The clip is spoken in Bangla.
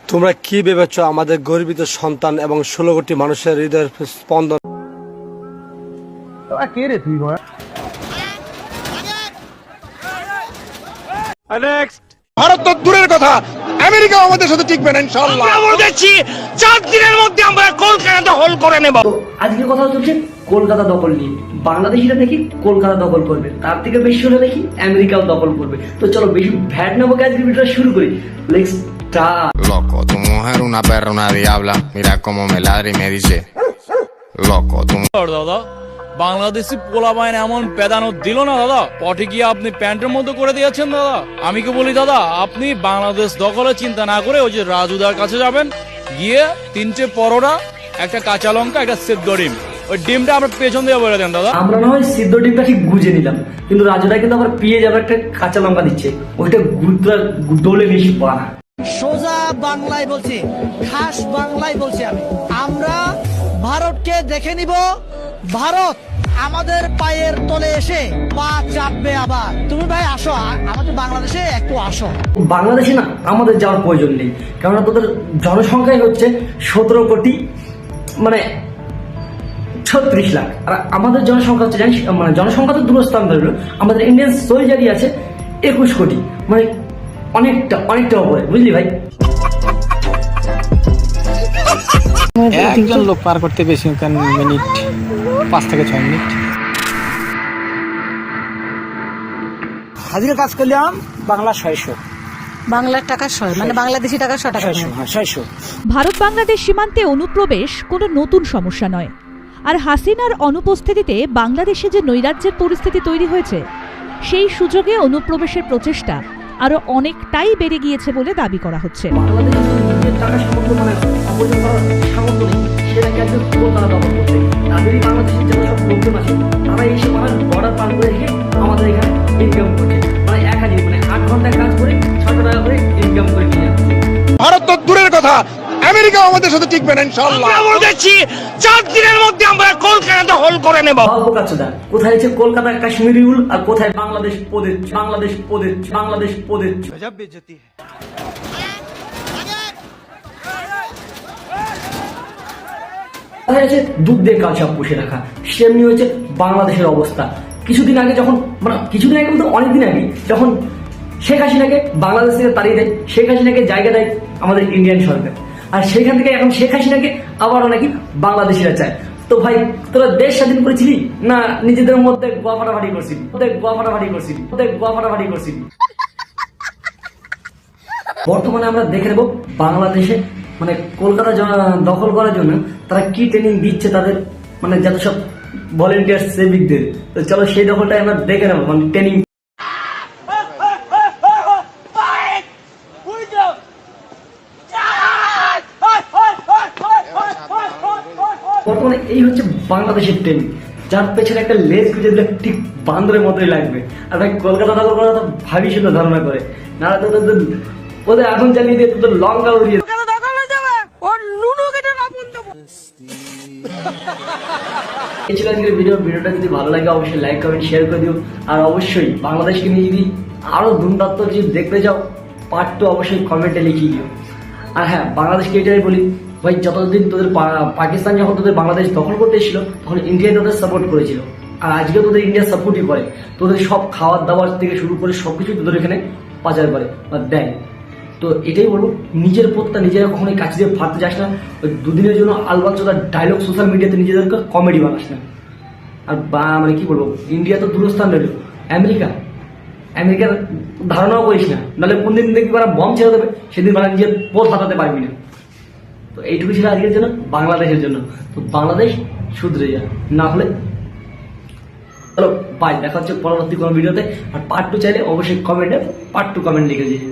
তোমরা কি ভেবেছ আমাদের গর্বিত সন্তান এবং 16 কোটি মানুষের হৃদয়ের স্পন্দন? কে রে তুই? ভারত তো দূরের কথা, আমেরিকা আমাদের সাথে টিকবে না ইনশাআল্লাহ। আমরা বলতেছি 4 দিনের মধ্যে আমরা কলকাতা দখল করে নেব। তো আজকে কথা চলছে কলকাতা দখল নিয়ে। বাংলাদেশিরা দেখি কলকাতা দখল করবে, তার থেকে বেশি হলে দেখি আমেরিকাও দখল করবে। তো চলো বেশি ভ্যাট নেবো, আজকে ভিডিওটা শুরু করি। Let's start. Loco, tu mujer una perra, una diabla. Mira cómo me ladra y me dice, loco, tu দাদা বাংলাদেশি পোলা বাইন এমন পেদানো দিল না দাদা, পটে গিয়ে আপনি প্যান্টের মতো করে দিয়েছেন দাদা। আমি কি বলি দাদা, আপনি বাংলাদেশ দখলের চিন্তা না করে ওই যে রাজুদার কাছে যাবেন, গিয়ে 3টে পরোটা, একটা কাঁচা লঙ্কা, একটা সেদ্ধ ডিম, ওই ডিমটা আপনার পেছন দিয়ে বলে দেন দাদা। আমরা না হয় সিদ্ধ ডিমটা ঠিক গুজে নিলাম, কিন্তু রাজুদা কিন্তু আবার পেয়ে যাবে একটা কাঁচা লঙ্কা দিচ্ছে, ওইটা ডলে নিস পানা। সোজা বাংলায় বলছি, খাস বাংলায় বলছি আমরা ভারতকে দেখে নিব। ভারত আমাদের পায়ের তলে এসে পা চাপবে আবার। তুমি ভাই আসো আমাদের বাংলাদেশে, একটু আসো। বাংলাদেশে না আমাদের যাওয়ার প্রয়োজন নেই, কেননা তোদের জনসংখ্যাই হচ্ছে 17 কোটি, মানে 36 লাখ। আর আমাদের জনসংখ্যা হচ্ছে জানিস, মানে জনসংখ্যা তো দূরস্থান ধরল, আমাদের ইন্ডিয়ান সোলজারই আছে 21 কোটি, মানে অনেকটা উপরে, বুঝলি ভাই? একজন লোক পার করতে বেশি মিনিট 5 থেকে 6 মিনিট। হাজিরা কাজ করলাম বাংলা 600, বাংলার টাকা 100, মানে বাংলাদেশি টাকা 100 টাকা। 600। ভারত বাংলাদেশ সীমান্তে অনুপ্রবেশ কোনো নতুন সমস্যা নয়। আর হাসিনার অনুপস্থিতিতে বাংলাদেশে যে নৈরাজ্যের পরিস্থিতি তৈরি হয়েছে, সেই সুযোগে অনুপ্রবেশের প্রচেষ্টা আরো অনেকটাই বেড়ে গিয়েছে বলে দাবি করা হচ্ছে। বাংলাদেশের টাকা সামর্থ্য মানে অপচয় করার সামর্থ্য নেই, সেটাকে একজন কলকাতা দখল করতে। তাদেরই বাংলাদেশের যারা সব লোকজন আছে, তারা এসে বর্ডার পার করে রেখে আমাদের এখানে ইনকাম করছে, মানে 8 ঘন্টায় কাজ করে 600 টাকা করে ইনকাম করে নিয়ে যাচ্ছে। ভারত তো দূরের কথা, আমেরিকা আমাদের সাথে টিকবে না ইনশাআল্লাহ। আমরা বলতেছি 4 দিনের মধ্যে আমরা কলকাতা দখল করে নেব। কোথায় আছে কলকাতা কাশ্মীরি রুল, আর কোথায় বাংলাদেশ প্রদেশ? গজব বেজতি। কোথায় আছে দুধ দিয়ে কালসাপ পুষে রাখা? সেমনি হয়েছে বাংলাদেশের অবস্থা। কিছুদিন আগে বলতে অনেকদিন আগে, যখন শেখ হাসিনাকে বাংলাদেশ থেকে তাড়িয়ে দেয়, শেখ হাসিনাকে জায়গা দেয় আমাদের ইন্ডিয়ান সরকার, আর সেখান থেকে এখন শেখ হাসিনাকে আবারও নাকি বাংলাদেশিরা চায়। তো ভাই, তোরা দেশ স্বাধীন করেছিলি না নিজেদের মধ্যে গোয়া ফাটাফাটি করছিলি? বর্তমানে আমরা দেখে নেব বাংলাদেশে মানে কলকাতা দখল করার জন্য তারা কি ট্রেনিং দিচ্ছে তাদের, মানে যত সব ভলেন্টিয়ার সেভিকদের। তো চলো সেই দখলটাই আমরা দেখে নেবো, মানে ট্রেনিং। বর্তমানে এই হচ্ছে বাংলাদেশের ট্রেনিং, যার পেছনে একটা লেজ গুঁজে দিলে ঠিক বান্দরের মতোই লাগবে। আর ভাই কলকাতা দখল করা তো ভাবিস না ধারণা করে, না ওদের আগুন জ্বালিয়ে দিয়ে তোদের লঙ্কা উড়িয়ে। এই ছিল আজকের ভিডিওটা যদি ভালো লাগে অবশ্যই লাইক কমেন্ট শেয়ার করে দিও। আর অবশ্যই বাংলাদেশকে নিয়ে যদি আরো ধুমধাত্ম যদি দেখতে যাও পার্ট 2 অবশ্যই কমেন্টে লিখিয়ে দিও। আর হ্যাঁ, বাংলাদেশকে এটাই বলি ভাই, যতদিন তোদের পাকিস্তান যখন তোদের বাংলাদেশ দখল করতে এসেছিল তখন ইন্ডিয়া তোদের সাপোর্ট করেছিল, আর আজকে তোদের ইন্ডিয়া সাপোর্টই করে। তোদের সব খাওয়ার দাওয়ার থেকে শুরু করে সবকিছু তোদের এখানে পাচার করে বা দেয়। তো এটাই বলবো, নিজের পথটা নিজেরা কখনোই কাছে দিয়ে ফাটতে যাস না। ওই দুদিনের জন্য আলবাচ্চা ডায়লগ সোশ্যাল মিডিয়াতে নিজেদেরকে কমেডি বানাস না। আর মানে কি বলবো, ইন্ডিয়া তো দূরস্থান রইল, আমেরিকার ধারণাও করিস না, নাহলে কোন দিন দেখবি বম ছেড়ে দেবে, সেদিন নিজের পথ হাতাতে পারবি না। তো এইটুকু ছিল আজকের জন্য, বাংলাদেশের জন্য। তো বাংলাদেশ শুধরে যা, না হলে চলো বাই, দেখা হচ্ছে পরবর্তী কোনো ভিডিওতে। আর পার্ট 2 চাইলে অবশ্যই কমেন্টে পার্ট 2 কমেন্ট লিখে দিয়ে